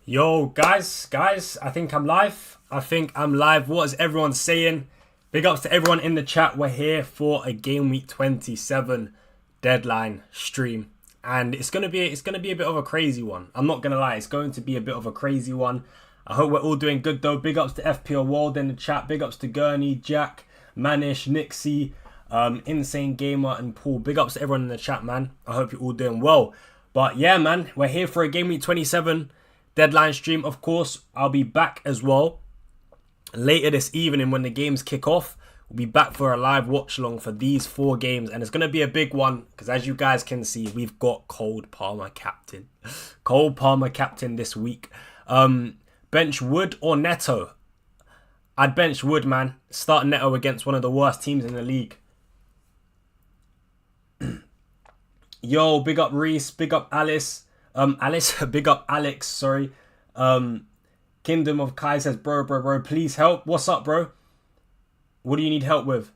Yo, guys, I think I'm live. What is everyone saying? Big ups to everyone in the chat. We're here for a Game Week 27 deadline stream, and it's gonna be a bit of a crazy one. I'm not gonna lie, it's going to be a bit of a crazy one. I hope we're all doing good though. Big ups to FPL World in the chat. Big ups to Gurney, Jack, Manish, Nixie, Insane Gamer, and Paul. Big ups to everyone in the chat, man. I hope you're all doing well. But yeah, man, we're here for a Game Week 27 deadline stream. Of course, I'll be back as well later this evening when the games kick off. We'll be back for a live watch along for these 4 games, and it's going to be a big one because, as you guys can see, we've got Palmer captain. Palmer captain this week. Bench Wood or Neto? I'd bench Wood, man. Start Neto against one of the worst teams in the league. Yo, big up Reese, big up Alice. Big up Alex, sorry. Kingdom of Kai says, bro, please help. What's up, bro? What do you need help with?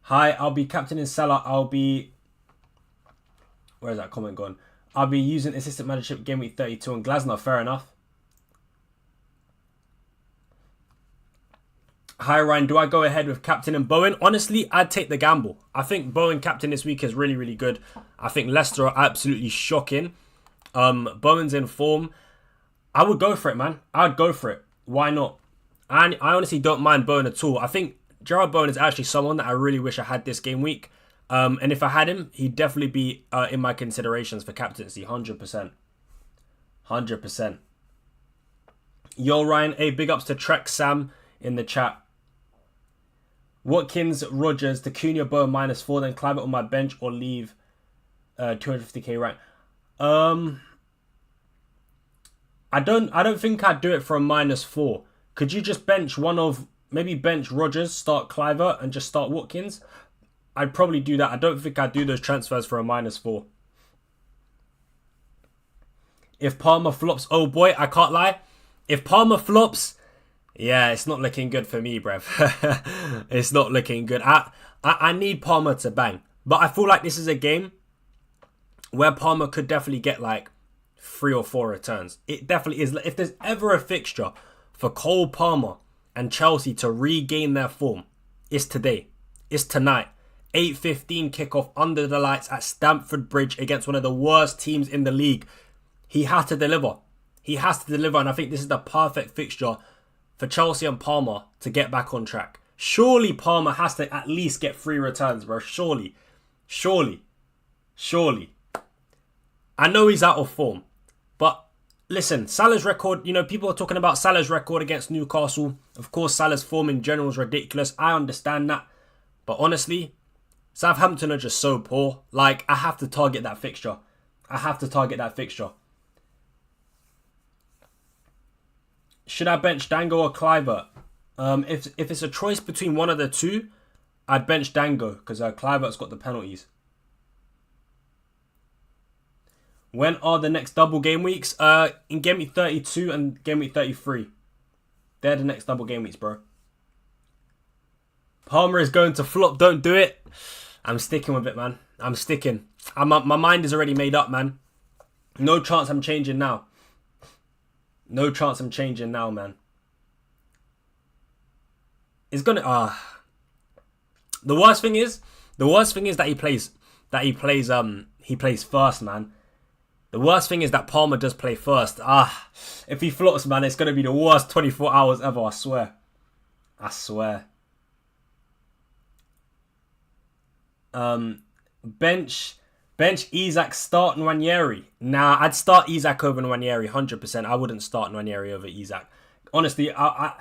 Hi, I'll be captain in Salah. Where's that comment gone? I'll be using assistant managership Game Week 32 on Glasner. Fair enough. Hi, Ryan. Do I go ahead with captain and Bowen? Honestly, I'd take the gamble. I think Bowen captain this week is really, really good. I think Leicester are absolutely shocking. Bowen's in form. I would go for it, man. I'd go for it. Why not? And I honestly don't mind Bowen at all. I think Gerard Bowen is actually someone that I really wish I had this game week. And if I had him, he'd definitely be in my considerations for captaincy. 100%. 100%. Yo, Ryan. Hey, big ups to Trek Sam in the chat. Watkins, Rogers, Cunha, Bowen -4, then Clive it on my bench or leave 250k rank. I don't think I'd do it for a -4. Could you just bench maybe bench Rogers, start Cliver, and just start Watkins? I'd probably do that. I don't think I'd do those transfers for a -4. If Palmer flops, oh boy, I can't lie. If Palmer flops, yeah, it's not looking good for me, bruv. It's not looking good. I need Palmer to bang. But I feel like this is a game where Palmer could definitely get like 3 or 4 returns. It definitely is. If there's ever a fixture for Cole Palmer and Chelsea to regain their form, it's today. It's tonight. 8:15 kickoff under the lights at Stamford Bridge against one of the worst teams in the league. He has to deliver. He has to deliver. And I think this is the perfect fixture for Chelsea and Palmer to get back on track. Surely Palmer has to at least get 3 returns, bro. Surely. I know he's out of form. But listen, Salah's record, people are talking about Salah's record against Newcastle. Of course, Salah's form in general is ridiculous. I understand that. But honestly, Southampton are just so poor. Like, I have to target that fixture. Should I bench Dango or Kluivert? If it's a choice between one of the two, I'd bench Dango because Kluivert's got the penalties. When are the next double game weeks? In Game Week 32 and Game Week 33. They're the next double game weeks, bro. Palmer is going to flop. Don't do it. I'm sticking with it, man. I'm sticking. My mind is already made up, man. No chance I'm changing now. Man. It's gonna the worst thing is that he plays first, man. The worst thing is that Palmer does play first. If he flops, man, it's gonna be the worst 24 hours ever, I swear. Bench Isak, start Nwaneri. Nah, I'd start Isak over Nwaneri, 100%. I wouldn't start Nwaneri over Isak. Honestly, I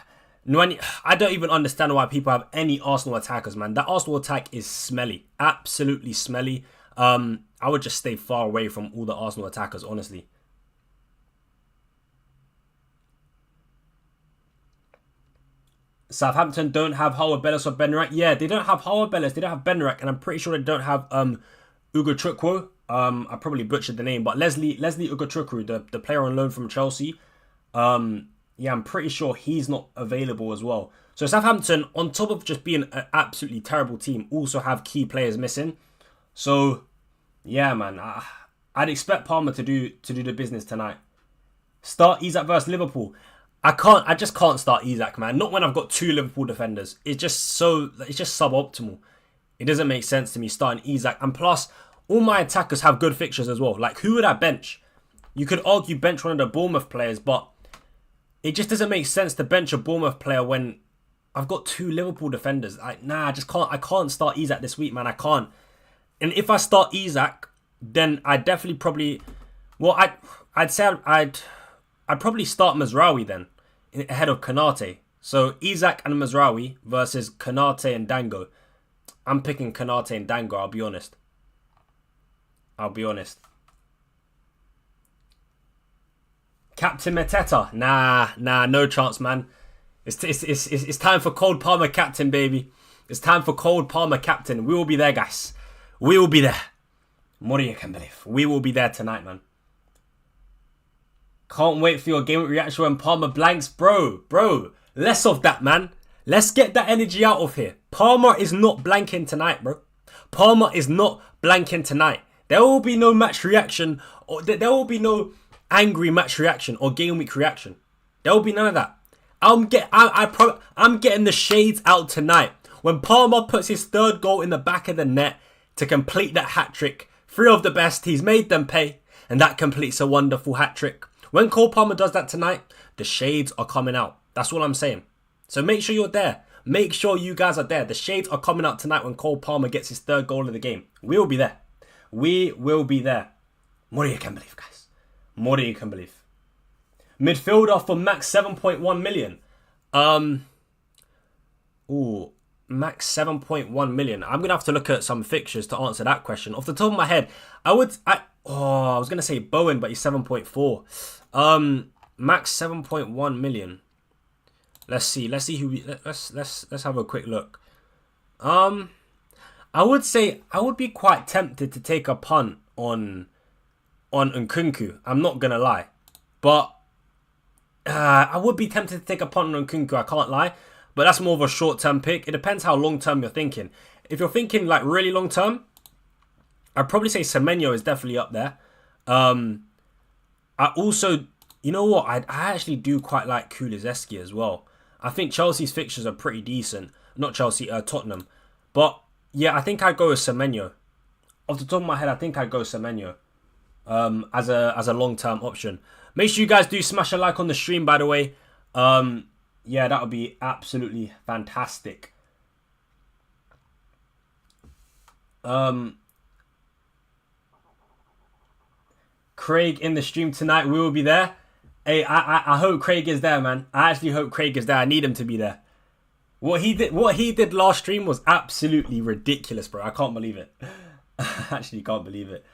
don't even understand why people have any Arsenal attackers, man. That Arsenal attack is smelly. Absolutely smelly. I would just stay far away from all the Arsenal attackers, honestly. Southampton don't have Howard Bellis or Benrek. Yeah, they don't have Howard Bellis. They don't have Benrek. And I'm pretty sure they don't have Ugo Chukwu. I probably butchered the name. But Leslie Ugo Chukwu, the player on loan from Chelsea. Yeah, I'm pretty sure he's not available as well. So Southampton, on top of just being an absolutely terrible team, also have key players missing. So, yeah, man. I'd expect Palmer to do the business tonight. Start Isak versus Liverpool. I just can't start Isak, man. Not when I've got 2 Liverpool defenders. It's just suboptimal. It doesn't make sense to me starting Isak. And plus, all my attackers have good fixtures as well. Like, who would I bench? You could argue bench one of the Bournemouth players, but it just doesn't make sense to bench a Bournemouth player when I've got 2 Liverpool defenders. I just can't. I can't start Isak this week, man. I can't. And if I start Isak, then I definitely probably... Well, I'd say I'd probably start Mazraoui then, ahead of Konate. So Isak and Mazraoui versus Konate and Dango. I'm picking Konate and Dango, I'll be honest. Captain Mateta. Nah, no chance, man. It's time for Cold Palmer captain, baby. It's time for Cold Palmer captain. We will be there, guys. We will be there. More than you can believe. We will be there tonight, man. Can't wait for your game reaction when Palmer blanks. Bro, less of that, man. Let's get that energy out of here. Palmer is not blanking tonight, bro. Palmer is not blanking tonight. There will be no match reaction, or there will be no angry match reaction or game week reaction. There will be none of that. I'm getting the shades out tonight. When Palmer puts his 3rd goal in the back of the net to complete that hat-trick, 3 of the best, he's made them pay, and that completes a wonderful hat-trick. When Cole Palmer does that tonight, the shades are coming out. That's all I'm saying. So make sure you're there. Make sure you guys are there. The shades are coming out tonight when Cole Palmer gets his 3rd goal of the game. We will be there. We will be there. More than you can believe, guys. More than you can believe. Midfielder for max 7.1 million. Max 7.1 million. I'm going to have to look at some fixtures to answer that question. Off the top of my head, I was going to say Bowen, but he's 7.4. Max 7.1 million. Let's see who let's have a quick look. I would be quite tempted to take a punt on Nkunku. I'm not going to lie. But I would be tempted to take a punt on Nkunku, I can't lie. But that's more of a short-term pick. It depends how long-term you're thinking. If you're thinking like really long-term, I'd probably say Semenyo is definitely up there. I also, you know what? I actually do quite like Kulusevski as well. I think Chelsea's fixtures are pretty decent. Not Chelsea, Tottenham. But yeah, I think I'd go with Semenyo. Off the top of my head, I think I'd go Semenyo as a long-term option. Make sure you guys do smash a like on the stream, by the way. Yeah, that would be absolutely fantastic. Craig in the stream tonight. We will be there. Hey, I hope Craig is there, man. I actually hope Craig is there. I need him to be there. What he did last stream was absolutely ridiculous, bro. I can't believe it. I actually can't believe it.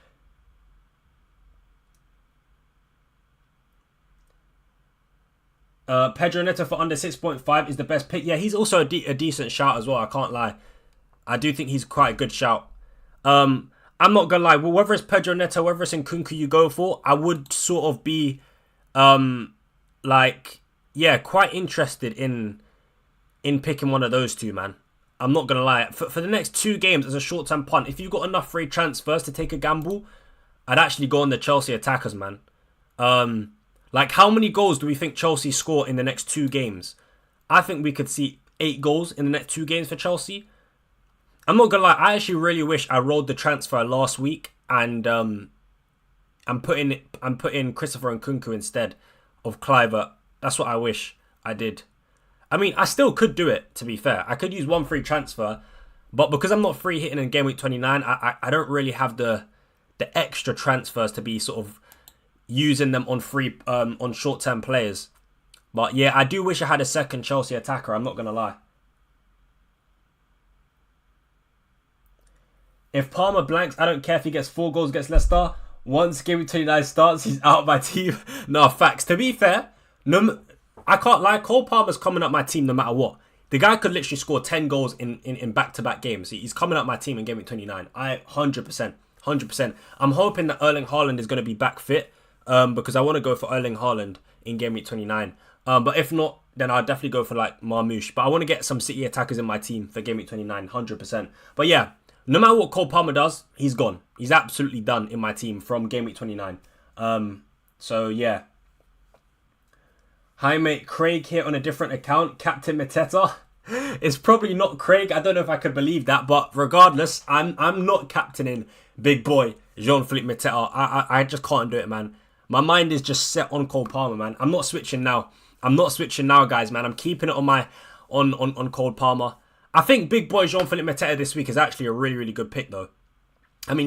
Pedro Neto for under 6.5 is the best pick. Yeah, he's also a decent shout as well. I can't lie. I do think he's quite a good shout. I'm not gonna lie. Well, whether it's Pedro Neto, whether it's Nkunku you go for, I would sort of be, quite interested in picking one of those two, man. I'm not gonna lie. For the next 2 games as a short-term punt, if you've got enough free transfers to take a gamble, I'd actually go on the Chelsea attackers, man. Like, how many goals do we think Chelsea score in the next 2 games? I think we could see 8 goals in the next 2 games for Chelsea. I'm not gonna lie, I actually really wish I rolled the transfer last week and I'm putting Christopher Nkunku instead of Clive. That's what I wish I did. I mean, I still could do it, to be fair. I could use 1 free transfer, but because I'm not free hitting in game week 29, I don't really have the extra transfers to be sort of using them on free on short-term players. But yeah, I do wish I had a second Chelsea attacker, I'm not gonna lie. If Palmer blanks, I don't care if he gets 4 goals against Leicester. Once game week 29 starts, he's out of my team. No, facts. To be fair, I can't lie, Cole Palmer's coming up my team no matter what. The guy could literally score 10 goals in back-to-back games. He's coming up my team in game week 29. 100%. I'm hoping that Erling Haaland is going to be back fit. Because I want to go for Erling Haaland in game week 29. But if not, then I'll definitely go for like Marmoush. But I want to get some City attackers in my team for game week 29, 100%. But yeah, no matter what Cole Palmer does, he's gone. He's absolutely done in my team from game week 29. So yeah, Hi mate, Craig here on a different account, Captain Mateta. It's probably not Craig. I don't know if I could believe that, but regardless, I'm not captaining big boy Jean-Philippe Mateta. I just can't do it, man. My mind is just set on Cole Palmer, man. I'm not switching now. I'm not switching now, guys, man. I'm keeping it on my on Cole Palmer. I think big boy Jean-Philippe Mateta this week is actually a really, really good pick, though. I mean,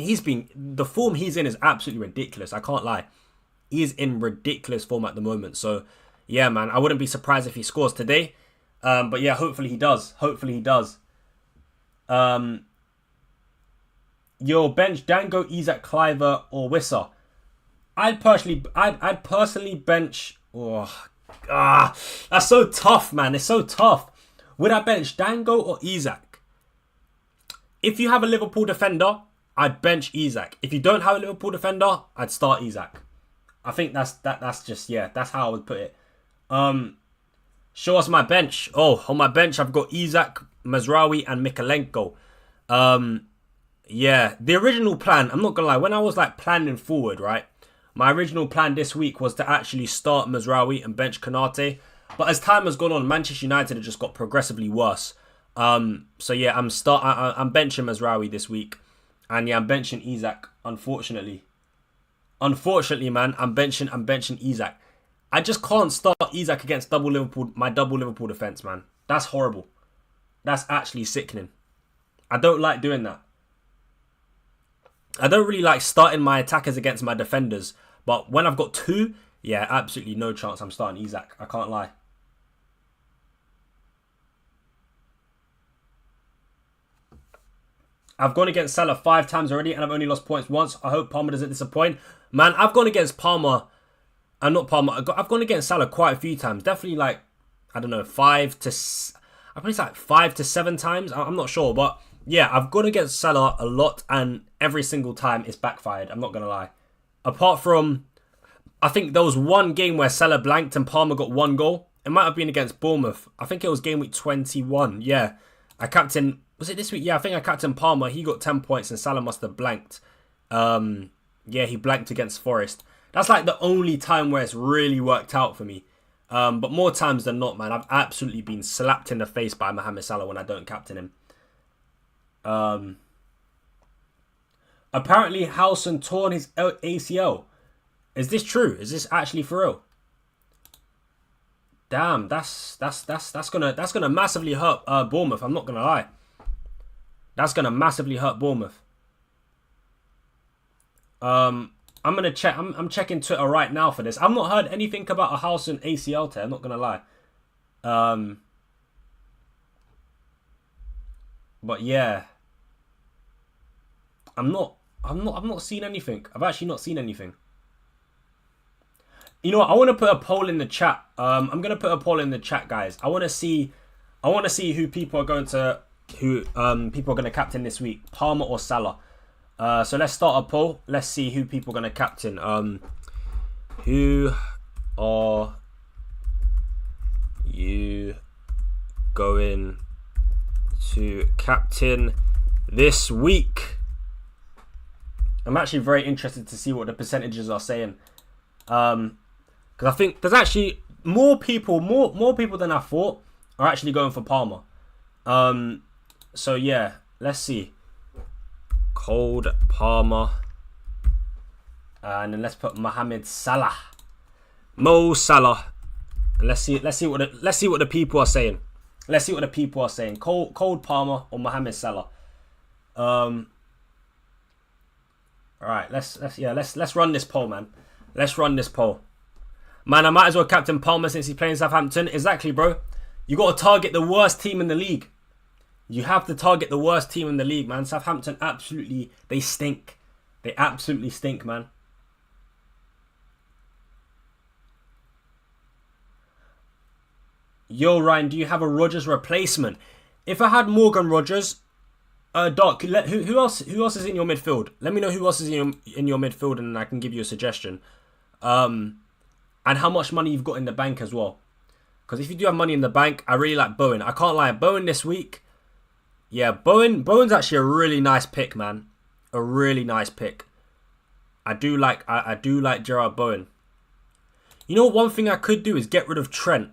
the form he's in is absolutely ridiculous. I can't lie. He is in ridiculous form at the moment. So, yeah, man, I wouldn't be surprised if he scores today. But yeah, hopefully he does. Hopefully he does. Your bench Dango, Isak, Cliver, or Wissa. I'd personally bench. That's so tough, man. It's so tough. Would I bench Dango or Isak? If you have a Liverpool defender, I'd bench Isak. If you don't have a Liverpool defender, I'd start Isak. I think that's just, yeah, that's how I would put it. Show us my bench. Oh, on my bench, I've got Isak, Mazraoui, and Mikalenko. Yeah, the original plan, I'm not going to lie, when I was like planning forward, right? My original plan this week was to actually start Mazraoui and bench Konate. But as time has gone on, Manchester United have just got progressively worse. So yeah, I'm benching Mazraoui this week. And yeah, I'm benching Isak, unfortunately. Unfortunately, man, I'm benching Isak. I just can't start Isak against my double Liverpool defence, man. That's horrible. That's actually sickening. I don't like doing that. I don't really like starting my attackers against my defenders. But when I've got two, yeah, absolutely no chance I'm starting Isak. I can't lie. I've gone against Salah 5 times already and I've only lost points once. I hope Palmer doesn't disappoint. Man, I've gone against Palmer. Not Palmer. I've gone against Salah quite a few times. Definitely like, I don't know, 5 to 7 times. I'm not sure. But yeah, I've gone against Salah a lot and every single time it's backfired. I'm not going to lie. Apart from, I think there was one game where Salah blanked and Palmer got 1 goal. It might have been against Bournemouth. I think it was Gameweek 21. Yeah. I captained, was it this week? Yeah, I think I captained Palmer. He got 10 points and Salah must have blanked. Yeah, he blanked against Forest. That's like the only time where it's really worked out for me. But more times than not, man, I've absolutely been slapped in the face by Mohamed Salah when I don't captain him. Apparently, Howson torn his ACL. Is this true? Is this actually for real? Damn, that's gonna massively hurt Bournemouth. I'm not gonna lie. That's gonna massively hurt Bournemouth. I'm gonna check. I'm checking Twitter right now for this. I've not heard anything about a Howson ACL tear. I'm not gonna lie. But yeah, I've not seen anything. I've actually not seen anything. You know what? I want to put a poll in the chat. I'm gonna put a poll in the chat, guys. I want to see who people are going to captain this week, Palmer or Salah. So let's start a poll. Let's see who people are going to captain. Who are you going to captain this week? I'm actually very interested to see what the percentages are saying. Because I think there's actually more people than I thought are actually going for Palmer. So yeah, let's see. Cold Palmer. And then let's put Mohamed Salah. Mo Salah. And let's see what the people are saying. Let's see what the people are saying. Cold Palmer or Mohamed Salah. Alright, let's run this poll, man. Let's run this poll. Man, I might as well captain Palmer since he's playing Southampton. Exactly, bro. You got to target the worst team in the league. You have to target the worst team in the league, man. Southampton absolutely, they stink. They absolutely stink, man. Yo, Ryan, do you have a Rodgers replacement? If I had Morgan Rodgers, Doc, who else is in your midfield? Let me know who else is in your midfield and I can give you a suggestion. And how much money you've got in the bank as well. Because if you do have money in the bank, I really like Bowen. I can't lie, Bowen this week. Yeah, Bowen's actually a really nice pick, man. A really nice pick. I do like Gerard Bowen. You know, one thing I could do is get rid of Trent,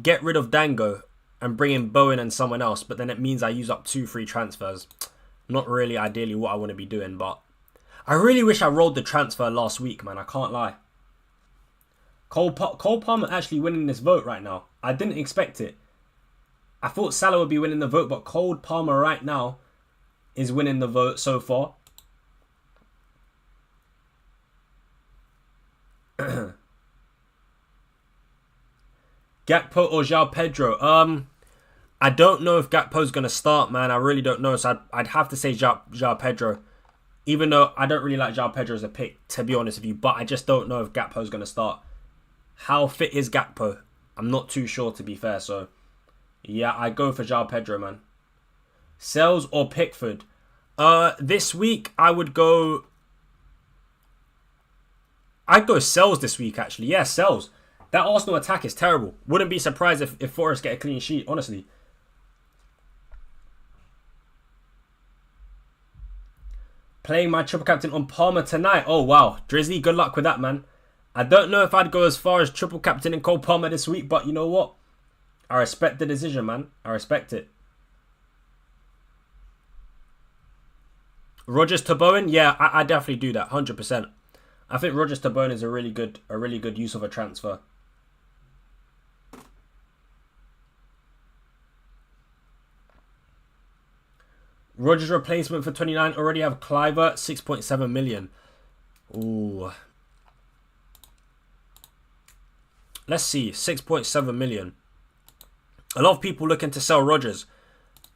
get rid of Dango, and bring in Bowen and someone else. But then it means I use up 2 free transfers. Not really ideally what I want to be doing, but I really wish I rolled the transfer last week, man. I can't lie. Cole Palmer actually winning this vote right now. I didn't expect it. I thought Salah would be winning the vote, but Cole Palmer right now is winning the vote so far. Gakpo or João Pedro? I don't know if Gakpo's going to start, man. I really don't know. So I'd have to say João Pedro. Even though I don't really like João Pedro as a pick, to be honest with you. But I just don't know if Gakpo's going to start. How fit is Gakpo? I'm not too sure, to be fair. So, yeah, I go for João Pedro, man. Sells or Pickford? This week, I'd go Sells this week, actually. Yeah, Sells. That Arsenal attack is terrible. Wouldn't be surprised if Forest get a clean sheet, honestly. Playing my triple captain on Palmer tonight. Oh, wow. Drizzly, good luck with that, man. I don't know if I'd go as far as triple captain in Cole Palmer this week, but you know what? I respect the decision, man. I respect it. Rodgers to Bowen? Yeah, I definitely do that, 100%. I think Rodgers to Bowen is a really good use of a transfer. Rodgers replacement for 29. Already have Cliver, 6.7 million. Ooh. Let's see, 6.7 million. A lot of people looking to sell Rodgers.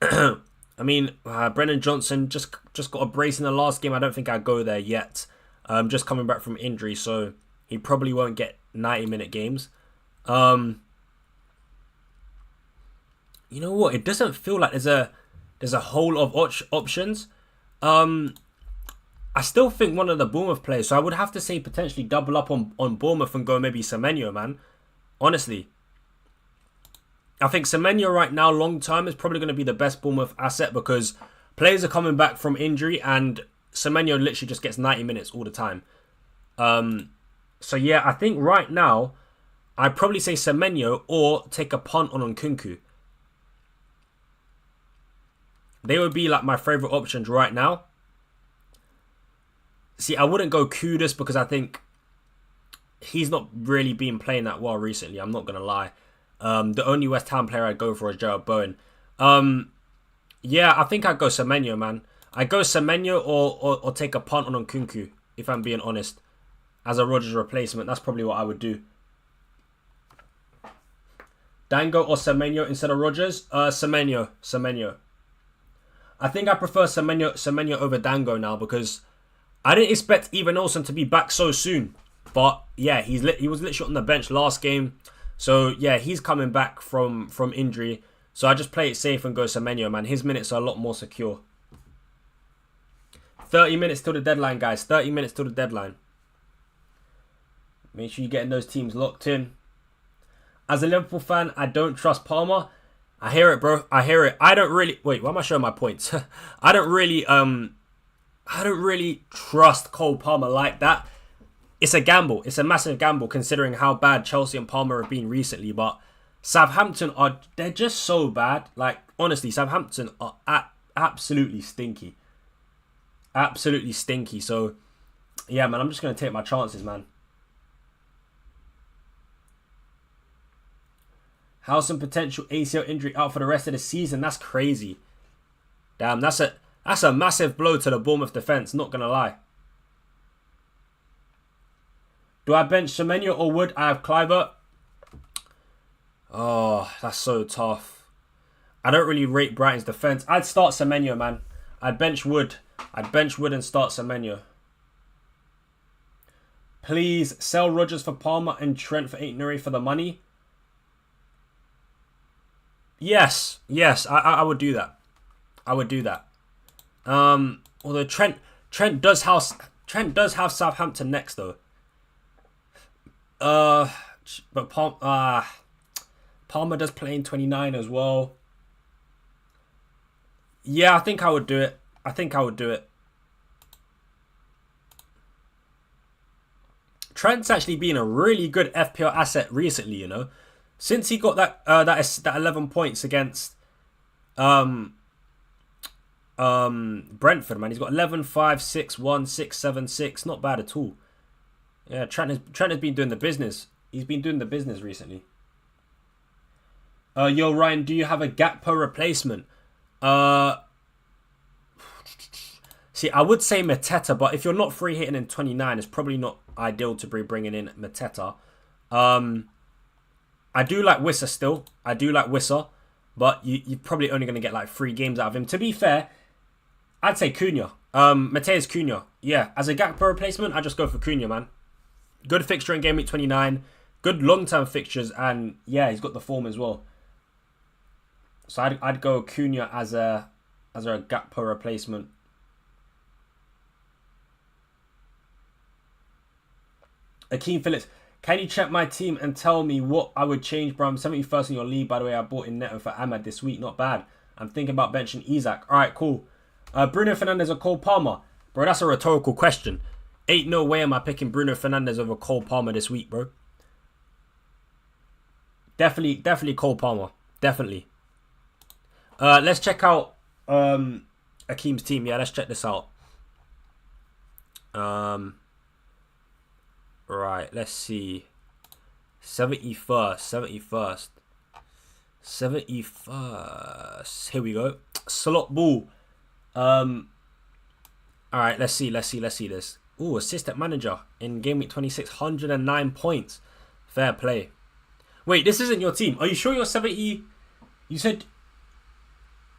I mean, Brennan Johnson just got a brace in the last game. I don't think I'd go there yet. Just coming back from injury, so he probably won't get 90-minute games. You know what? It doesn't feel like there's a whole lot of options. I still think one of the Bournemouth players, so I would have to say potentially double up on Bournemouth and go maybe Semenyo, man. Honestly. I think Semenyo right now, long term, is probably going to be the best Bournemouth asset because players are coming back from injury and Semenyo literally just gets 90 minutes all the time. So yeah, I think right now, I'd probably say Semenyo or take a punt on Nkunku. They would be like my favourite options right now. See, I wouldn't go Kudus because I think he's not really been playing that well recently. I'm not going to lie. The only West Ham player I'd go for is Jarrod Bowen. Yeah, I think I'd go Semenyo, man. I'd go Semenyo or take a punt on Nkunku, if I'm being honest. As a Rodgers replacement, that's probably what I would do. Dango or Semenyo instead of Rodgers? Semenyo. I think I prefer Semenyo over Dango now because I didn't expect Ivan Olsen to be back so soon. But yeah, he was literally on the bench last game. So yeah, he's coming back from injury. So I just play it safe and go Semenyo, man. His minutes are a lot more secure. 30 minutes till the deadline, guys. 30 minutes till the deadline. Make sure you're getting those teams locked in. As a Liverpool fan, I don't trust Palmer. I hear it, bro. I hear it. I don't really... Wait, why am I showing my points? I don't really trust Cole Palmer like that. It's a gamble. It's a massive gamble considering how bad Chelsea and Palmer have been recently. But Southampton they're just so bad. Like, honestly, Southampton are absolutely stinky. Absolutely stinky. So, yeah, man, I'm just going to take my chances, man. How's some potential ACL injury out for the rest of the season? That's crazy. Damn, that's a massive blow to the Bournemouth defence, not going to lie. Do I bench Semenyo or Wood? I have Cliver. Oh, that's so tough. I don't really rate Brighton's defence. I'd start Semenyo, man. I'd bench Wood. I'd bench Wood and start Semenyo. Please sell Rodgers for Palmer and Trent for 8 Nuri for the money. Yes, I would do that. I would do that. Although Trent does have Southampton next though. But Palmer does play in 29 as well. Yeah, I think I would do it. Trent's actually been a really good FPL asset recently, you know. Since he got that 11 points against Brentford, man. He's got 11, 5, 6, 1, 6, 7, 6. Not bad at all. Yeah, Trent has been doing the business. He's been doing the business recently. Yo, Ryan, do you have a Gakpo replacement? See, I would say Mateta, but if you're not free hitting in 29, it's probably not ideal to be bringing in Mateta. I do like Wissa still. I do like Wissa, but you're probably only going to get like 3 games out of him. To be fair, I'd say Cunha. Mateus Cunha. Yeah, as a Gakpo replacement, I just go for Cunha, man. Good fixture in Game Week 29. Good long-term fixtures, and yeah, he's got the form as well. So I'd go Cunha as a Gakpo replacement. Akeem Phillips, can you check my team and tell me what I would change, bro? I'm 71st in your league, by the way. I bought in Neto for Ahmad this week. Not bad. I'm thinking about benching Isaac. All right, cool. Bruno Fernandes or Cole Palmer? Bro, that's a rhetorical question. Ain't no way am I picking Bruno Fernandes over Cole Palmer this week, bro. Definitely Cole Palmer. Definitely. Let's check out Akeem's team. Yeah, let's check this out. Right, let's see. 71st. Here we go. Slot ball. Alright, let's see this. Ooh, assistant manager in Game Week 26, 109 points. Fair play. Wait, this isn't your team. Are you sure you're 70? You said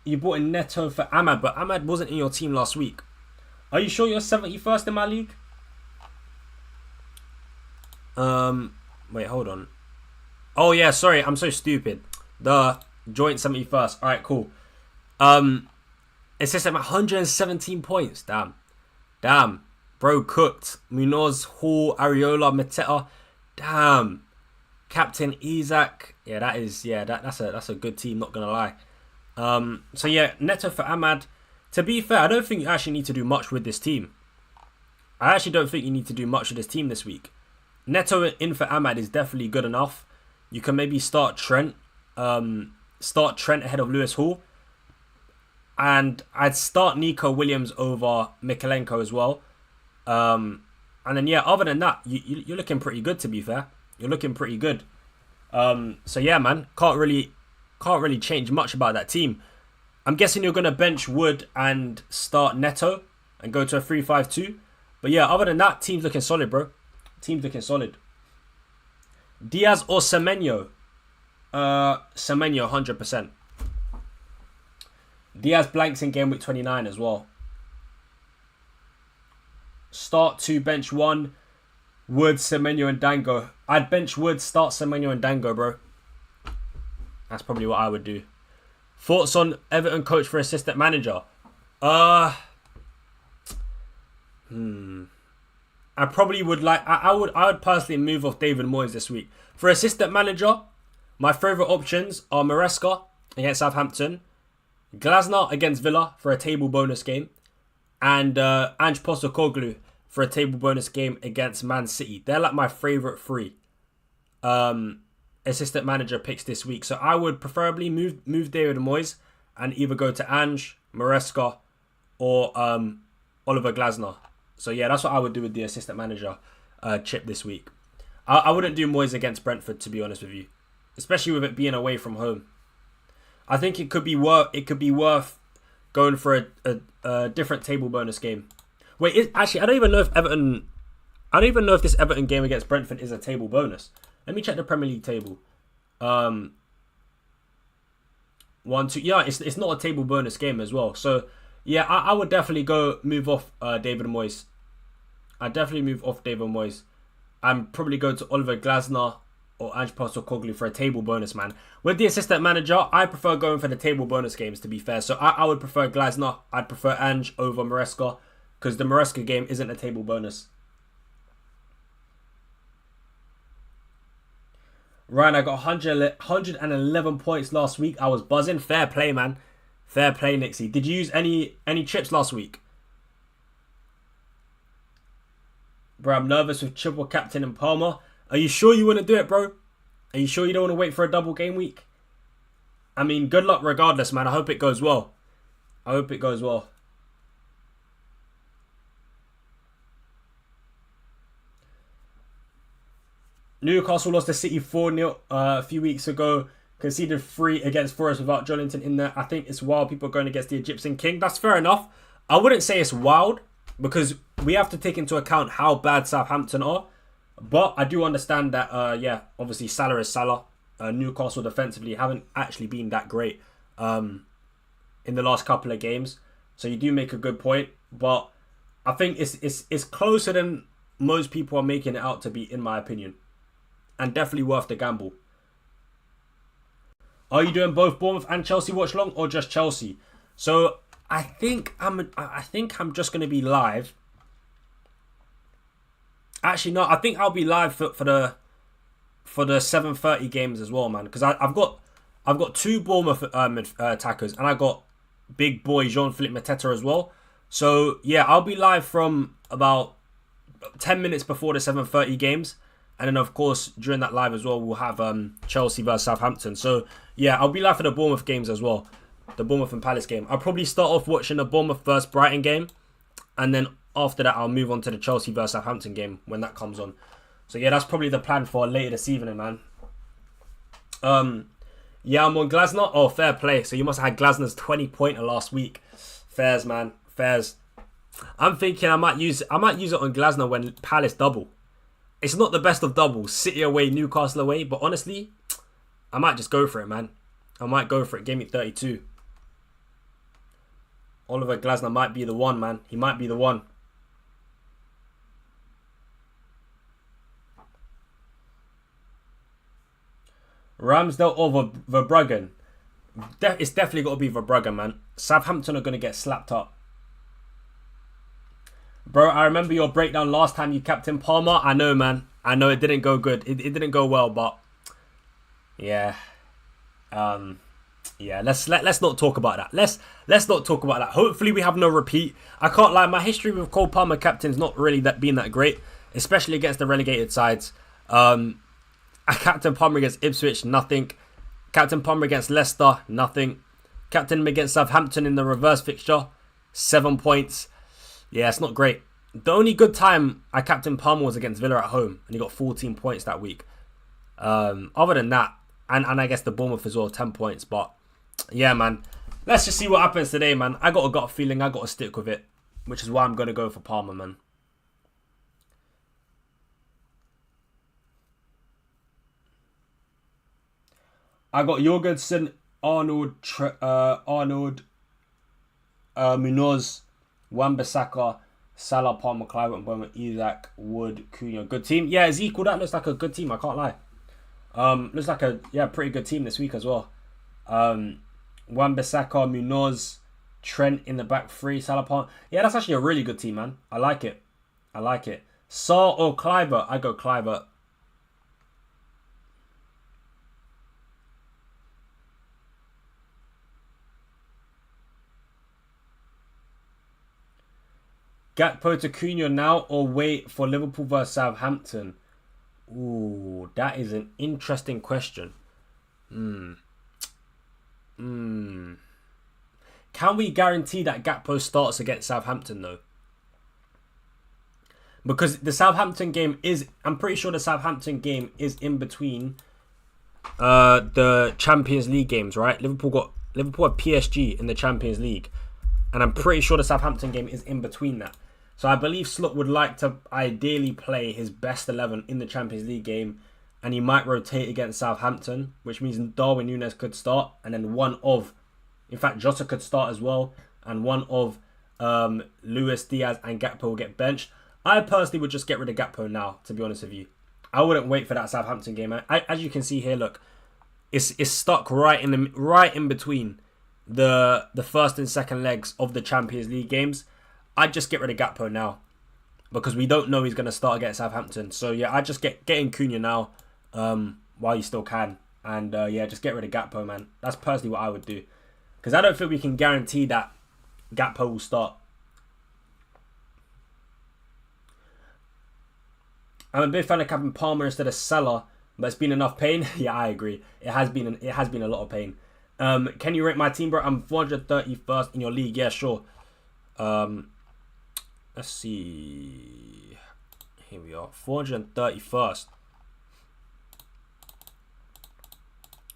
you bought in Neto for Ahmad, but Ahmad wasn't in your team last week. Are you sure you're 71st in my league? Wait, hold on. Oh yeah, sorry, I'm so stupid. The joint 71st. Alright, cool. It says I'm at 117 points. Damn. Bro cooked. Munoz, Hall, Areola, Mateta. Damn. Captain Isaac. Yeah, that's a good team, not gonna lie. So yeah, Neto for Ahmad. To be fair, I don't think you actually need to do much with this team. I actually don't think you need to do much with this team this week. Neto in for Ahmad is definitely good enough. You can maybe start Trent. Start Trent ahead of Lewis Hall. And I'd start Nico Williams over Mikalenko as well. And then yeah, other than that, you're looking pretty good, to be fair. You're looking pretty good. So yeah, man, can't really change much about that team. I'm guessing you're gonna bench Wood and start Neto and go to a 3-5-2. But yeah, other than that, team's looking solid, bro. Team's looking solid. Diaz or Semenyo? Semenyo, 100%. Diaz blanks in Game Week 29 as well. Start 2, bench 1. Wood, Semenyo and Dango. I'd bench Wood, start Semenyo and Dango, bro. That's probably what I would do. Thoughts on Everton coach for assistant manager? I probably would like... I would personally move off David Moyes this week. For assistant manager, my favourite options are Maresca against Southampton, Glasner against Villa for a table bonus game, and Ange Postecoglou for a table bonus game against Man City. They're like my favourite 3 assistant manager picks this week. So I would preferably move David Moyes and either go to Ange, Maresca, or Oliver Glasner. So yeah, that's what I would do with the assistant manager chip this week. I wouldn't do Moyes against Brentford, to be honest with you, especially with it being away from home. I think it could be worth going for a different table bonus game. Wait, actually, I don't even know if this Everton game against Brentford is a table bonus. Let me check the Premier League table. 1, 2. Yeah, it's not a table bonus game as well. So yeah, I would definitely move off David Moyes. I'd definitely move off David Moyes and probably go to Oliver Glasner or Ange Postecoglou for a table bonus, man. With the assistant manager, I prefer going for the table bonus games, to be fair. So I would prefer Glasner. I'd prefer Ange over Maresca because the Maresca game isn't a table bonus. Ryan, I got 111 points last week. I was buzzing. Fair play, man. Fair play, Nixie. Did you use any chips last week? Bro, I'm nervous with triple captain and Palmer. Are you sure you want to do it, bro? Are you sure you don't want to wait for a double game week? I mean, good luck regardless, man. I hope it goes well. I hope it goes well. Newcastle lost to City 4-0 a few weeks ago. Conceded 3 against Forest without Jolinton in there. I think it's wild people are going against the Egyptian King. That's fair enough. I wouldn't say it's wild because we have to take into account how bad Southampton are. But I do understand that, yeah, obviously Salah is Salah. Newcastle defensively haven't actually been that great in the last couple of games. So you do make a good point. But I think it's closer than most people are making it out to be, in my opinion. And definitely worth the gamble. Are you doing both Bournemouth and Chelsea watch long or just Chelsea? So I think I'm just going to be live. Actually, no, I think I'll be live for the 7:30 games as well, man. Because I've got 2 Bournemouth attackers and I got big boy Jean-Philippe Mateta as well. So yeah, I'll be live from about 10 minutes before the 7:30 games. And then, of course, during that live as well, we'll have Chelsea versus Southampton. So, yeah, I'll be live for the Bournemouth games as well. The Bournemouth and Palace game. I'll probably start off watching the Bournemouth versus Brighton game. And then after that, I'll move on to the Chelsea versus Southampton game when that comes on. So, yeah, that's probably the plan for later this evening, man. Yeah, I'm on Glasner. Oh, fair play. So, you must have had Glasner's 20-pointer last week. Fairs, man. Fairs. I'm thinking I might use it on Glasner when Palace double. It's not the best of doubles. City away, Newcastle away. But honestly, I might just go for it, man. I might go for it. Gameweek 32. Oliver Glasner might be the one, man. He might be the one. Ramsdale or Verbruggen. It's definitely got to be Verbruggen, man. Southampton are going to get slapped up. Bro, I remember your breakdown last time you captained Palmer. I know, man. I know it didn't go good. It didn't go well, but yeah. Yeah, let's not talk about that. Let's not talk about that. Hopefully we have no repeat. I can't lie, my history with Cole Palmer captain's not really been that great, especially against the relegated sides. I captained Palmer against Ipswich, nothing. Captain Palmer against Leicester, nothing. Captained him against Southampton in the reverse fixture, 7 points. Yeah, it's not great. The only good time I captained Palmer was against Villa at home, and he got 14 points that week. Other than that, and I guess the Bournemouth as well, 10 points. But yeah, man, let's just see what happens today, man. I got a gut feeling I got to stick with it, which is why I'm going to go for Palmer, man. I got Jorgensen, Arnold, Munoz, Wan-Bissaka, Salah, Palmer, Clive, Bowman, Isaac, Wood, Cunha. Good team. Yeah, Ezekiel, that looks like a good team. I can't lie. Looks like a pretty good team this week as well. Wan-Bissaka, Munoz, Trent in the back three, Salah, Palmer. Yeah, that's actually a really good team, man. I like it. I like it. Saar or Cliver? I go Cliver. Gakpo to Cunha now or wait for Liverpool versus Southampton? Ooh, that is an interesting question. Can we guarantee that Gakpo starts against Southampton though? Because the Southampton game is... I'm pretty sure the Southampton game is in between the Champions League games, right? Liverpool have PSG in the Champions League. And I'm pretty sure the Southampton game is in between that. So I believe Slot would like to ideally play his best 11 in the Champions League game. And he might rotate against Southampton, which means Darwin Núñez could start. And then in fact, Jota could start as well. And one of Luis Diaz and Gakpo will get benched. I personally would just get rid of Gakpo now, to be honest with you. I wouldn't wait for that Southampton game. As you can see here, look. It's stuck right in between the first and second legs of the Champions League games. I'd just get rid of Gakpo now because we don't know he's going to start against Southampton. So yeah, I'd just get in Cunha now while you still can. And yeah, just get rid of Gakpo, man. That's personally what I would do. Because I don't think we can guarantee that Gakpo will start. I'm a big fan of captain Palmer instead of Salah, but it's been enough pain. Yeah, I agree. It has been a lot of pain. Can you rate my team, bro? I'm 431st in your league. Yeah, sure. Let's see. Here we are, 431st.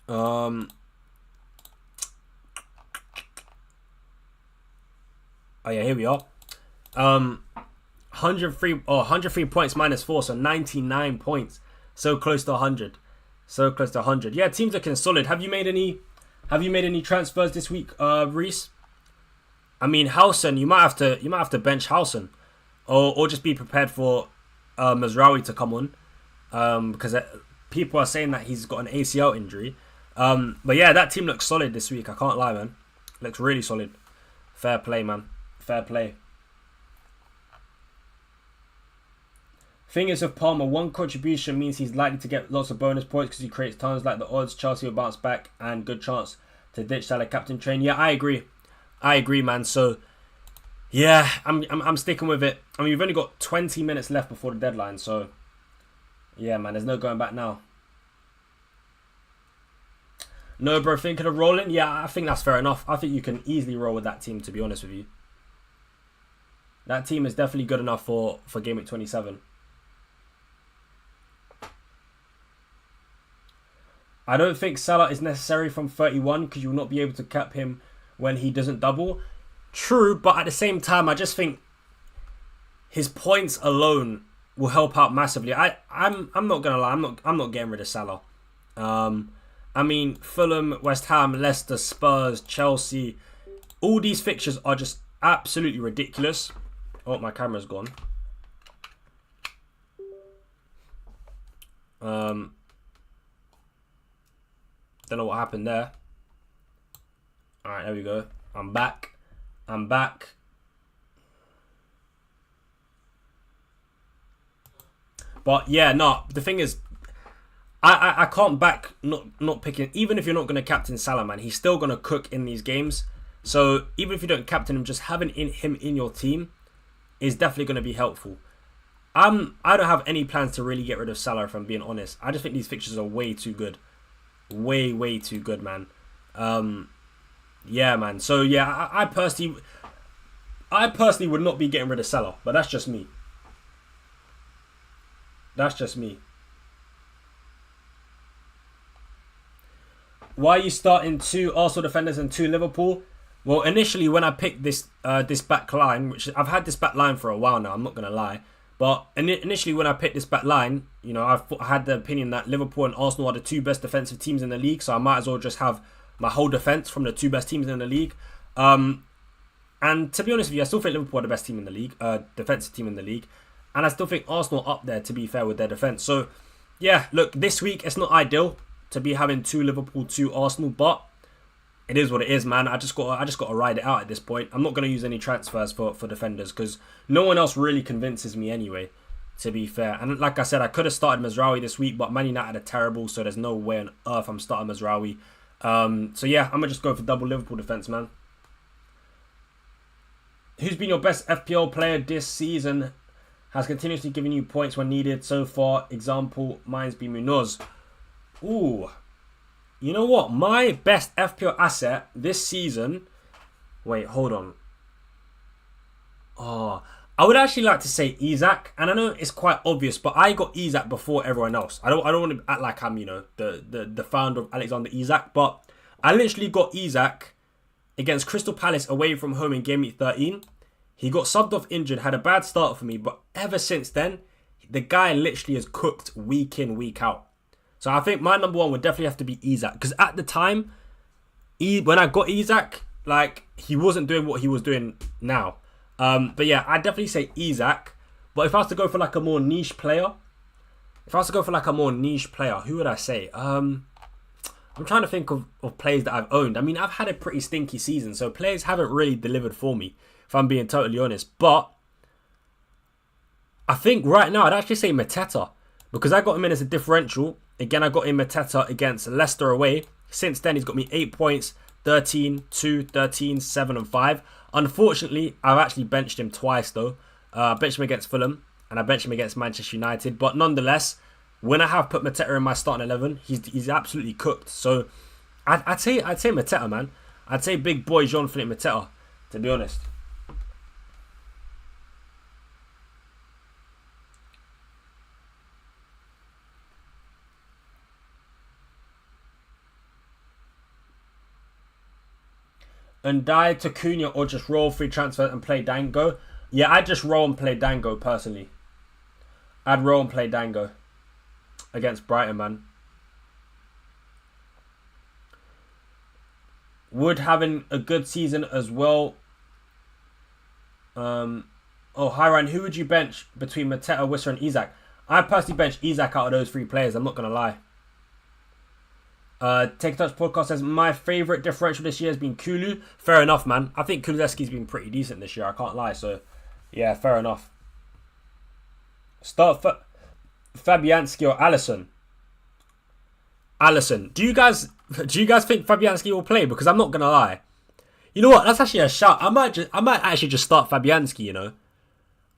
Oh yeah, here we are. 103 points minus 4, so 99 points. So close to 100. So close to 100. Yeah, team's looking solid. Have you made any transfers this week, Reese? I mean, Howson, you might have to bench Howson, or just be prepared for Mazraoui to come on, because people are saying that he's got an ACL injury. But yeah, that team looks solid this week. I can't lie, man. Looks really solid. Fair play, man. Fair play. Thing is with Palmer, one contribution means he's likely to get lots of bonus points because he creates tons, like the odds Chelsea will bounce back and good chance to ditch Salah captain train. Yeah, I agree, man. So yeah, I'm sticking with it. I mean, we've only got 20 minutes left before the deadline, so yeah, man, there's no going back now. No, bro, thinking of rolling? Yeah, I think that's fair enough. I think you can easily roll with that team, to be honest with you. That team is definitely good enough for Gameweek 27. I don't think Salah is necessary from 31 because you will not be able to cap him when he doesn't double. True, but at the same time, I just think his points alone will help out massively. I'm not gonna lie, I'm not getting rid of Salah. I mean, Fulham, West Ham, Leicester, Spurs, Chelsea, all these fixtures are just absolutely ridiculous. Oh, my camera's gone. Don't know what happened there. Alright, there we go. I'm back. But yeah, no, the thing is, I can't back not picking. Even if you're not going to captain Salah, man, he's still going to cook in these games. So even if you don't captain him, just having him in your team is definitely going to be helpful. I don't have any plans to really get rid of Salah, if I'm being honest. I just think these fixtures are way too good. Way too good, man. Yeah, man. So yeah, I personally would not be getting rid of Salah, but that's just me. Why are you starting 2 Arsenal defenders and 2 Liverpool? Well, initially when I picked this back line, which I've had this back line for a while now, I'm not gonna lie. But initially when I picked this back line, you know, I had the opinion that Liverpool and Arsenal are the 2 best defensive teams in the league, so I might as well just have my whole defence from the 2 best teams in the league. And to be honest with you, I still think Liverpool are the best team in the league, defensive team in the league. And I still think Arsenal are up there, to be fair, with their defence. So, yeah, look, this week it's not ideal to be having 2 Liverpool, 2 Arsenal, but it is what it is, man. I just got to ride it out at this point. I'm not going to use any transfers for defenders because no one else really convinces me anyway, to be fair. And like I said, I could have started Mazraoui this week, but Man United are terrible, so there's no way on earth I'm starting Mazraoui. So yeah, I'm going to just go for double Liverpool defence, man. Who's been your best FPL player this season? Has continuously given you points when needed so far. Example, mine's been Munoz. Ooh. You know what? My best FPL asset this season... Wait, hold on. Oh, I would actually like to say Isak. And I know it's quite obvious, but I got Isak before everyone else. I don't want to act like I'm, you know, the founder of Alexander Isak. But I literally got Isak against Crystal Palace away from home in Game Week 13. He got subbed off injured, had a bad start for me, but ever since then, the guy literally has cooked week in, week out. So I think my number 1 would definitely have to be Isak. Because at the time, when I got Isak, like, he wasn't doing what he was doing now. But yeah, I'd definitely say Isak. But if I was to go for like a more niche player, who would I say? I'm trying to think of players that I've owned. I mean, I've had a pretty stinky season, so players haven't really delivered for me, if I'm being totally honest. But I think right now I'd actually say Mateta, because I got him in as a differential. Again, I got in Mateta against Leicester away. Since then, he's got me 8 points, 13, 2, 13, 7 and 5. Unfortunately, I've actually benched him twice though. Benched him against Fulham and I bench him against Manchester United. But nonetheless, when I have put Mateta in my starting 11, he's absolutely cooked. So I'd say Mateta, man. I'd say big boy Jean-Philippe Mateta, to be honest. And die to Cunha or just roll free transfer and play Dango. Yeah, I'd just roll and play Dango personally. I'd roll and play Dango against Brighton, man. Wood having a good season as well. Oh, hi Ryan. Who would you bench between Mateta, Wisser and Isak? I personally bench Isak out of those three players. I'm not going to lie. Take a Touch Podcast says, my favourite differential this year has been Kulu. Fair enough, man. I think Kulusevski's been pretty decent this year. I can't lie. So, yeah, fair enough. Start Fabianski or Alisson. Alisson. Do you guys think Fabianski will play? Because I'm not gonna lie. You know what? That's actually a shout. I might actually just start Fabianski. You know,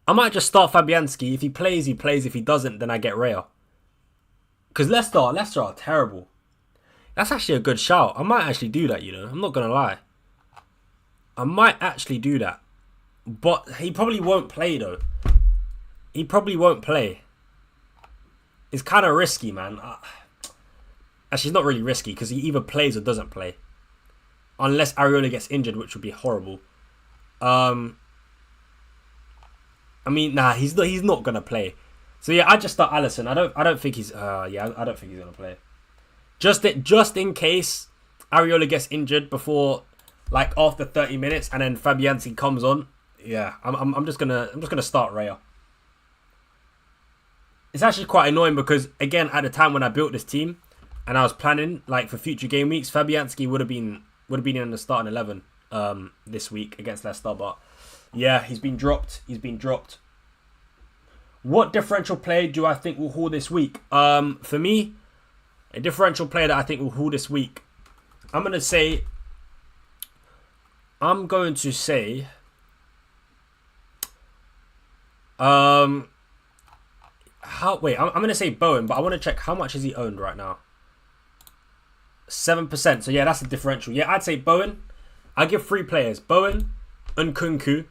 I might just start Fabianski. If he plays, he plays. If he doesn't, then I get Raya. Because Leicester are terrible. That's actually a good shout. I might actually do that, you know. I'm not going to lie. I might actually do that. But he probably won't play, though. He probably won't play. It's kind of risky, man. Actually, it's not really risky because he either plays or doesn't play. Unless Areola gets injured, which would be horrible. I mean, nah, he's not going to play. So, yeah, I just start Alisson. I don't think he's... I don't think he's going to play. Just in case Areola gets injured before, like after 30 minutes, and then Fabianski comes on. Yeah, I'm just gonna start Raya. It's actually quite annoying because again, at the time when I built this team, and I was planning like for future game weeks, Fabianski would have been in the starting 11 this week against Leicester, but yeah, he's been dropped. What differential play do I think will haul this week? For me. A differential player that I think will haul this week. I'm going to say... I'm going to say... I'm going to say Bowen, but I want to check how much is he owned right now. 7%. So, yeah, that's a differential. Yeah, I'd say Bowen. I give 3 players. Bowen, Nkunku,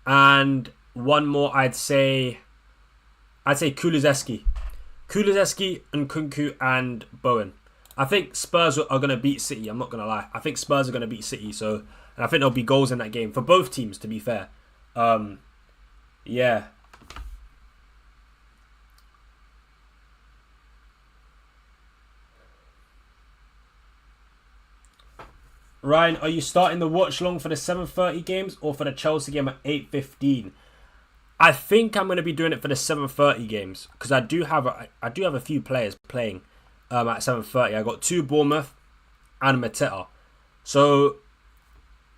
and one more, I'd say Kulusevski. Kulusevski, Nkunku, and Bowen. I think Spurs are going to beat City. I'm not going to lie. I think Spurs are going to beat City. So, and I think there'll be goals in that game for both teams, to be fair. Yeah. Ryan, are you starting the watch long for the 7:30 games or for the Chelsea game at 8:15? I think I'm going to be doing it for the 7:30 games because I do have a few players playing at 7:30. I got 2 Bournemouth and Mateta. So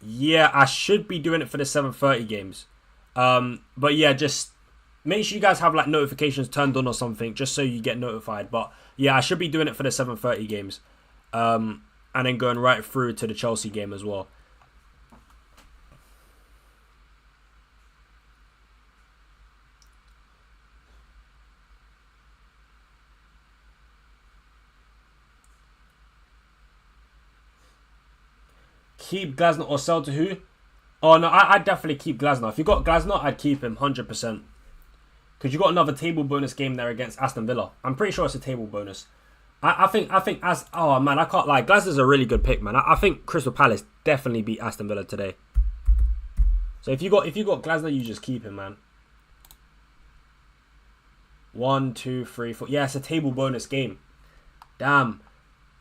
yeah, I should be doing it for the 7:30 games. But yeah, just make sure you guys have like notifications turned on or something just so you get notified. But yeah, I should be doing it for the 7:30 games. And then going right through to the Chelsea game as well. Keep Glasner or sell to who? Oh, no, I'd definitely keep Glasner. If you got Glasner, I'd keep him 100%. Because you got another table bonus game there against Aston Villa. I'm pretty sure it's a table bonus. I think oh man, I can't lie. Glasner's a really good pick, man. I think Crystal Palace definitely beat Aston Villa today. So if you got Glasner, you just keep him, man. 1, 2, 3, 4. Yeah, it's a table bonus game. Damn.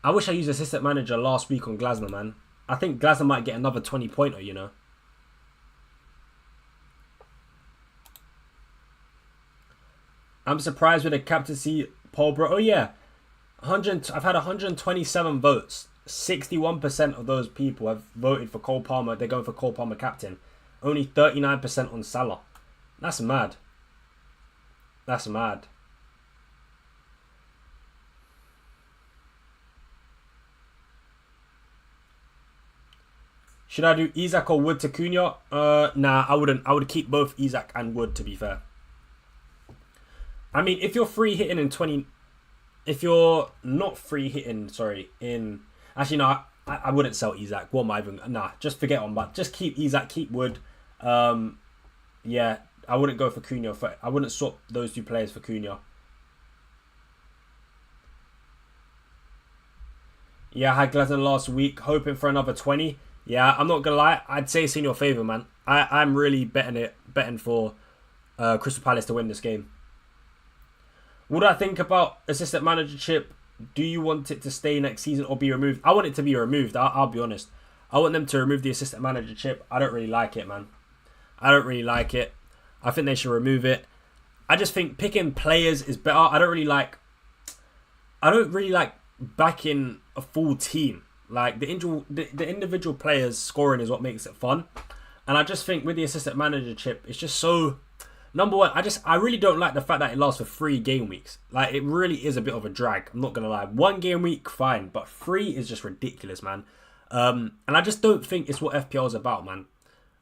I wish I used assistant manager last week on Glasner, man. I think Glasner might get another 20-pointer, you know. I'm surprised with the captaincy poll, bro. Oh, yeah. I've had 127 votes. 61% of those people have voted for Cole Palmer. They're going for Cole Palmer captain. Only 39% on Salah. That's mad. That's mad. Should I do Isak or Wood to Cunha? Nah, I wouldn't. I would keep both Isak and Wood, to be fair. I mean, if you're free hitting in 20, if you're not free hitting, sorry, in actually no, I wouldn't sell Isak. What am I even? Nah, just forget on that. Just keep Isak, keep Wood. Yeah, I wouldn't go for Cunha. I wouldn't swap those two players for Cunha. Yeah, I had Gladden last week, hoping for another 20. Yeah, I'm not gonna lie. I'd say it's in your favour, man. I'm really betting for Crystal Palace to win this game. What do I think about assistant managership? Do you want it to stay next season or be removed? I want it to be removed. I'll be honest. I want them to remove the assistant managership. I don't really like it, man. I don't really like it. I think they should remove it. I just think picking players is better. I don't really like backing a full team. Like the individual players scoring is what makes it fun. And I just think with the assistant managership, it's just so. Number one, I really don't like the fact that it lasts for 3 game weeks. Like, it really is a bit of a drag. I'm not going to lie. 1 game week, fine. But 3 is just ridiculous, man. And I just don't think it's what FPL is about, man.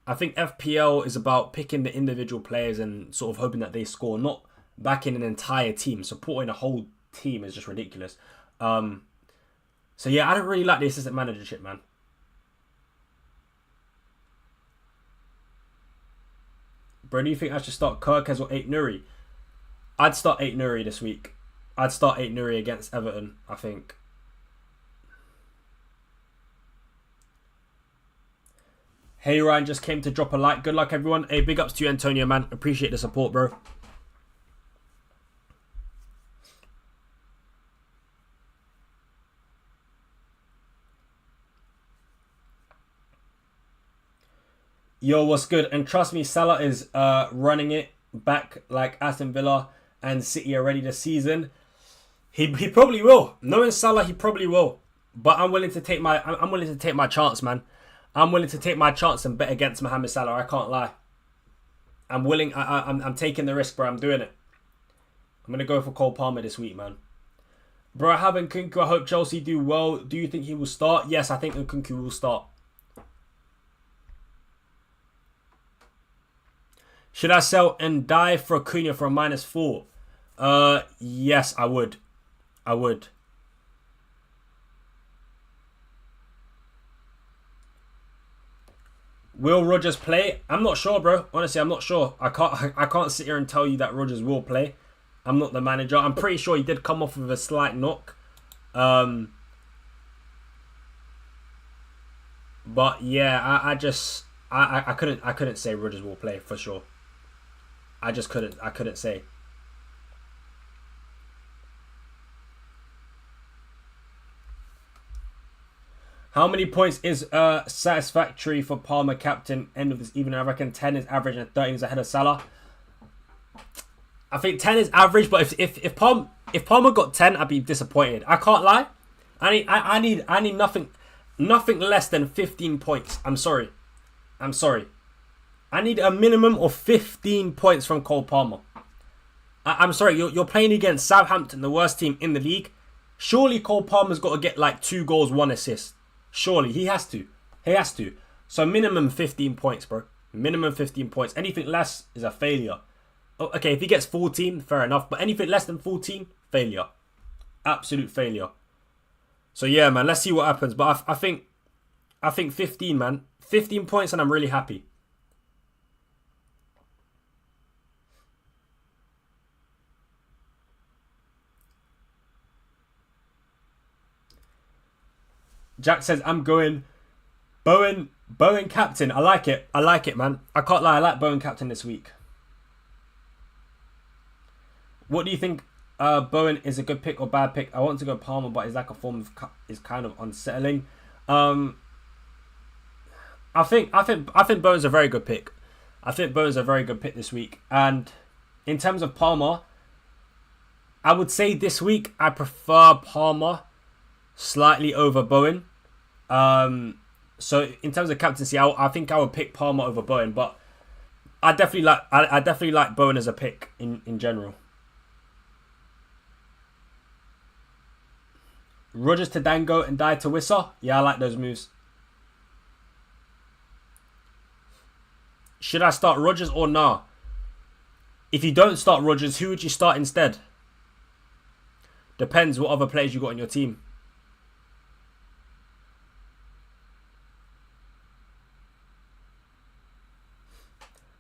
I think FPL is about picking the individual players and sort of hoping that they score, not backing an entire team. Supporting a whole team is just ridiculous. So, yeah, I don't really like the assistant managership, man. Bro, do you think I should start Kirkez or 8 Nuri? I'd start 8 Nuri this week. I'd start 8 Nuri against Everton, I think. Hey, Ryan just came to drop a like. Good luck, everyone. Hey, big ups to you, Antonio, man. Appreciate the support, bro. Yo, what's good? And trust me, Salah is running it back like Aston Villa and City are ready this season. He probably will. Knowing Salah, he probably will. But I'm willing to take my chance, man. I'm willing to take my chance and bet against Mohamed Salah. I can't lie. I'm willing. I'm taking the risk, bro. I'm doing it. I'm gonna go for Cole Palmer this week, man. Bro, I have Nkunku. I hope Chelsea do well. Do you think he will start? Yes, I think Nkunku will start. Should I sell and die for Cunha for a -4? Yes, I would. I would. Will Rodgers play? I'm not sure, bro. Honestly, I'm not sure. I can't sit here and tell you that Rodgers will play. I'm not the manager. I'm pretty sure he did come off with a slight knock. But yeah, I couldn't say Rodgers will play for sure. I couldn't say. How many points is satisfactory for Palmer captain end of this evening? I reckon 10 is average and 13 is ahead of Salah. I think 10 is average, but if Palmer got 10, I'd be disappointed. I can't lie. I need nothing less than 15 points. I'm sorry. I need a minimum of 15 points from Cole Palmer. I'm sorry, you're playing against Southampton, the worst team in the league. Surely Cole Palmer's got to get like 2 goals, 1 assist. Surely, he has to. So minimum 15 points, bro. Minimum 15 points. Anything less is a failure. Oh, okay, if he gets 14, fair enough. But anything less than 14, failure. Absolute failure. So yeah, man, let's see what happens. But I think 15, man. 15 points and I'm really happy. Jack says, I'm going Bowen captain. I like it, man. I can't lie, I like Bowen captain this week. What do you think Bowen is a good pick or bad pick? I want to go Palmer, but his lack of form is kind of unsettling. I think Bowen's a very good pick. I think Bowen's a very good pick this week. And in terms of Palmer, I would say this week I prefer Palmer slightly over Bowen. So in terms of captaincy, I think I would pick Palmer over Bowen, but I definitely like Bowen as a pick in general. Rodgers to Dango and die to Wissa. Yeah, I like those moves. Should I start Rodgers or nah? If you don't start Rodgers, who would you start instead? Depends what other players you got on your team.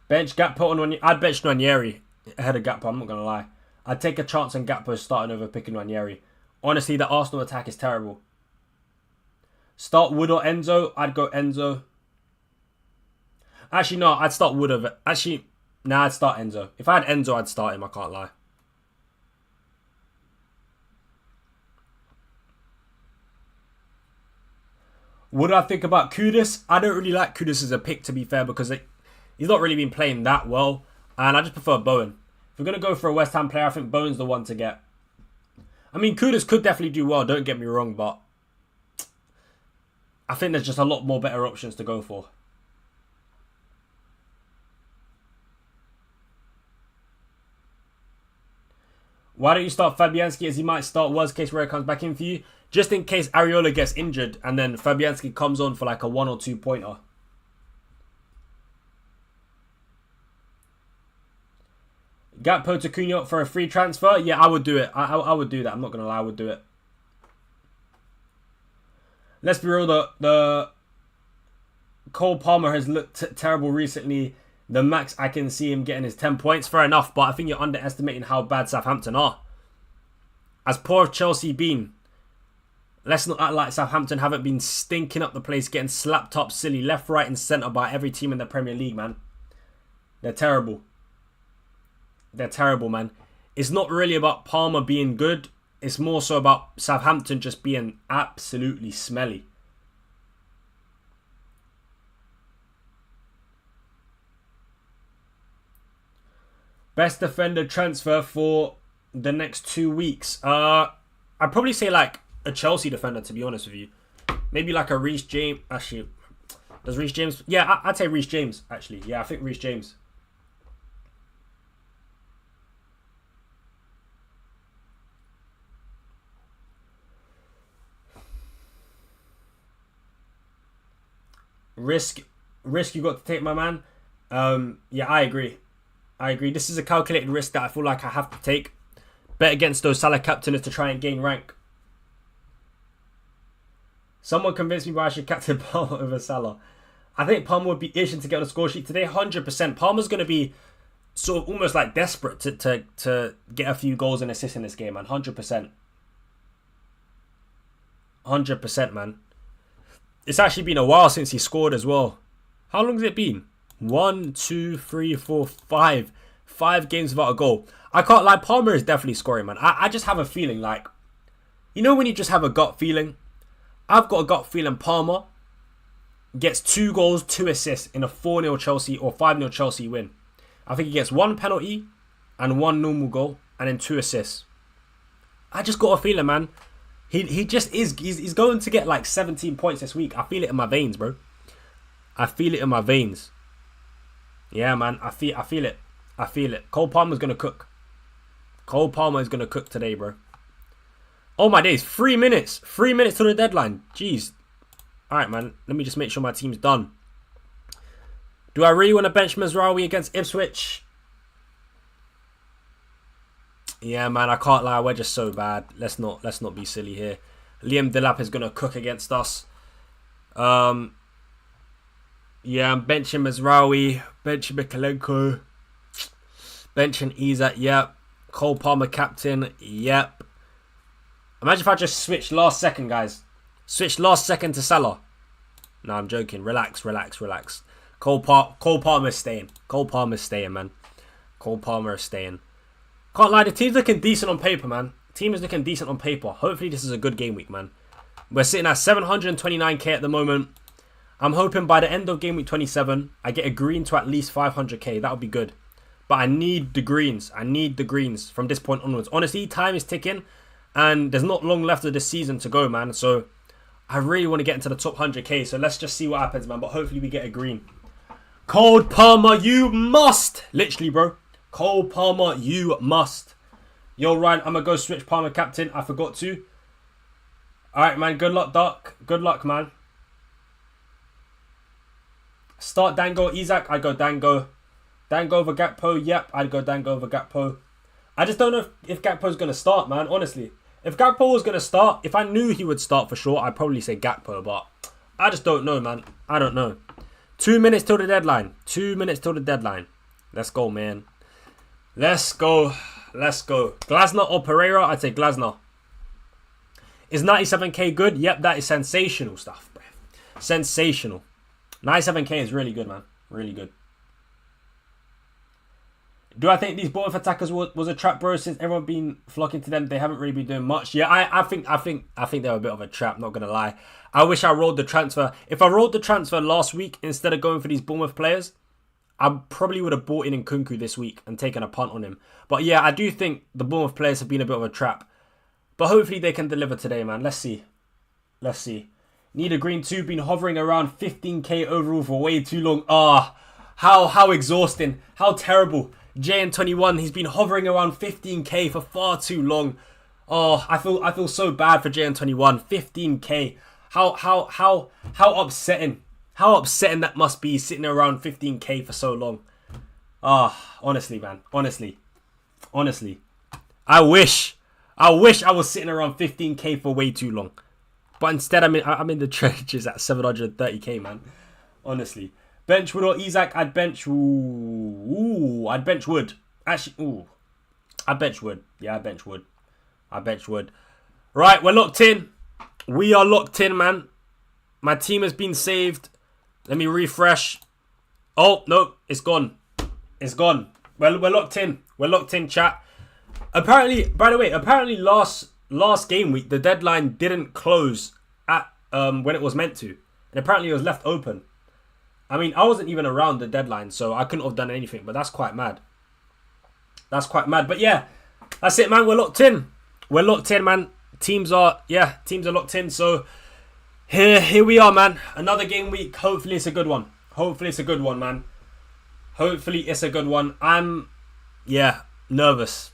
Bench Gakpo on one. I'd bench Nwaneri ahead of Gakpo, I'm not going to lie. I'd take a chance on Gakpo starting over picking Nwaneri. Honestly, the Arsenal attack is terrible. Start Wood or Enzo? I'd go Enzo. Actually, no, I'd start Wood over... Actually, nah, I'd start Enzo. If I had Enzo, I'd start him, I can't lie. What do I think about Kudus? I don't really like Kudus as a pick, to be fair, because he's not really been playing that well. And I just prefer Bowen. If we're going to go for a West Ham player, I think Bowen's the one to get. I mean, Kudus could definitely do well, don't get me wrong, but I think there's just a lot more better options to go for. Why don't you start Fabianski, as he might start worst case where he comes back in for you? Just in case Areola gets injured and then Fabianski comes on for like a 1 or 2 pointer. Gakpo to Cunha for a free transfer? Yeah, I would do it. I would do that. I'm not going to lie, I would do it. Let's be real, the Cole Palmer has looked terrible recently. The max I can see him getting is 10 points. Fair enough, but I think you're underestimating how bad Southampton are. As poor as Chelsea been, let's not act like Southampton haven't been stinking up the place, getting slapped up silly left, right and centre by every team in the Premier League, man. They're terrible. They're terrible, man. It's not really about Palmer being good. It's more so about Southampton just being absolutely smelly. Best defender transfer for the next 2 weeks. I'd probably say like a Chelsea defender, to be honest with you. Maybe like a Reece James. Actually, does Reece James... Yeah, I'd say Reece James, actually. Yeah, I think Reece James. Risk you got to take, my man. Yeah, I agree. This is a calculated risk that I feel like I have to take. Bet against those Salah captainers to try and gain rank. Someone convinced me why I should captain Palmer over Salah. I think Palmer would be itching to get on the score sheet today. 100%. Palmer's going to be sort of almost like desperate to get a few goals and assists in this game, man. 100%. 100%, man. It's actually been a while since he scored as well. How long has it been? 1, 2, 3, 4, 5. 5 games without a goal. I can't lie, Palmer is definitely scoring, man. I just have a feeling like... You know when you just have a gut feeling? I've got a gut feeling Palmer gets 2 goals, 2 assists in a 4-0 Chelsea or 5-0 Chelsea win. I think he gets 1 penalty and 1 normal goal and then 2 assists. I just got a feeling, man. He just is. He's going to get like 17 points this week. I feel it in my veins, bro. I feel it in my veins. Yeah, man. I feel it. I feel it. Cole Palmer's going to cook. Cole Palmer is going to cook today, bro. Oh, my days. 3 minutes. 3 minutes to the deadline. Jeez. All right, man. Let me just make sure my team's done. Do I really want to bench Mazraoui against Ipswich? Yeah, man, I can't lie. We're just so bad. Let's not be silly here. Liam Delap is gonna cook against us. Yeah, I'm benching Mazraoui, benching Mikalenko, benching Isak. Yep. Cole Palmer captain. Yep. Imagine if I just switched last second, guys. Switch last second to Salah. No, I'm joking. Relax. Cole Palmer's staying. Cole Palmer's staying, man. Cole Palmer is staying. Can't lie, the team's looking decent on paper, man. Team is looking decent on paper. Hopefully this is a good game week, man. We're sitting at 729k at the moment. I'm hoping by the end of game week 27, I get a green to at least 500k. That would be good. But I need the greens. I need the greens from this point onwards. Honestly, time is ticking. And there's not long left of this season to go, man. So I really want to get into the top 100k. So let's just see what happens, man. But hopefully we get a green. Cole Palmer, you must. Literally, bro. Cole Palmer, you must. Yo, Ryan, I'm going to go switch Palmer captain. I forgot to. Alright, man. Good luck, Duck. Good luck, man. Start Dango. Isak, I go Dango. Dango over Gakpo. Yep, I'd go Dango over Gakpo. I just don't know if Gakpo's going to start, man, honestly. If Gakpo was going to start, if I knew he would start for sure, I'd probably say Gakpo, but I just don't know, man. I don't know. 2 minutes till the deadline. 2 minutes till the deadline. Let's go, man. Let's go. Let's go. Glasner or Pereira? I'd say Glasner. Is 97k good? Yep, that is sensational stuff, bro. Sensational. 97k is really good, man. Really good. Do I think these Bournemouth attackers was a trap, bro? Since everyone been flocking to them, they haven't really been doing much. Yeah, I think they were a bit of a trap. Not gonna lie. I wish I rolled the transfer. If I rolled the transfer last week instead of going for these Bournemouth players, I probably would have bought in Nkunku this week and taken a punt on him. But yeah, I do think the Bournemouth players have been a bit of a trap. But hopefully they can deliver today, man. Let's see. Let's see. Need a green 2. Been hovering around 15k overall for way too long. Ah, how exhausting. How terrible. JN21, he's been hovering around 15k for far too long. Oh, I feel so bad for JN21. 15k. How upsetting. How upsetting that must be, sitting around 15k for so long. Ah, honestly, man. Honestly. I wish I was sitting around 15k for way too long. But instead, I'm in the trenches at 730k, man. Honestly. Bench Wood or Isaac? I'd bench... Ooh, I'd bench Wood. Actually, ooh. I'd bench Wood. Yeah, I'd bench Wood. Right, we're locked in. We are locked in, man. My team has been saved. Let me refresh. Oh, no. It's gone. It's gone. Well, we're locked in. We're locked in, chat. Apparently, by the way, last game week, the deadline didn't close at when it was meant to. And apparently it was left open. I mean, I wasn't even around the deadline, so I couldn't have done anything. But that's quite mad. That's quite mad. But yeah, that's it, man. We're locked in. We're locked in, man. Teams are locked in. So here we are, man. Another game week. Hopefully it's a good one. Hopefully it's a good one, man. Hopefully it's a good one. I'm, nervous.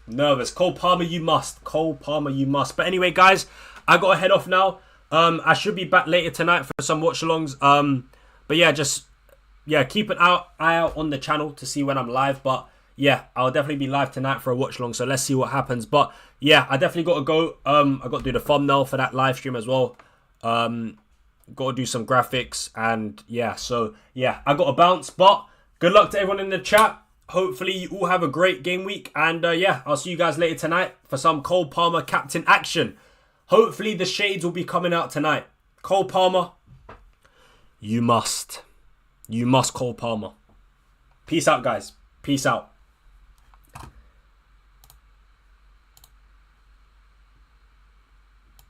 Cole Palmer, you must. But anyway, guys, I got to head off now. I should be back later tonight for some watch-alongs. But yeah, keep an eye out on the channel to see when I'm live. But yeah, I'll definitely be live tonight for a watch-along. So let's see what happens. But yeah, I definitely got to go. I got to do the thumbnail for that live stream as well. Got to do some graphics. And yeah, so yeah, I got to bounce. But good luck to everyone in the chat. Hopefully you all have a great game week. And yeah, I'll see you guys later tonight for some Cole Palmer captain action. Hopefully the shades will be coming out tonight. Cole Palmer, you must. You must Cole Palmer. Peace out, guys. Peace out.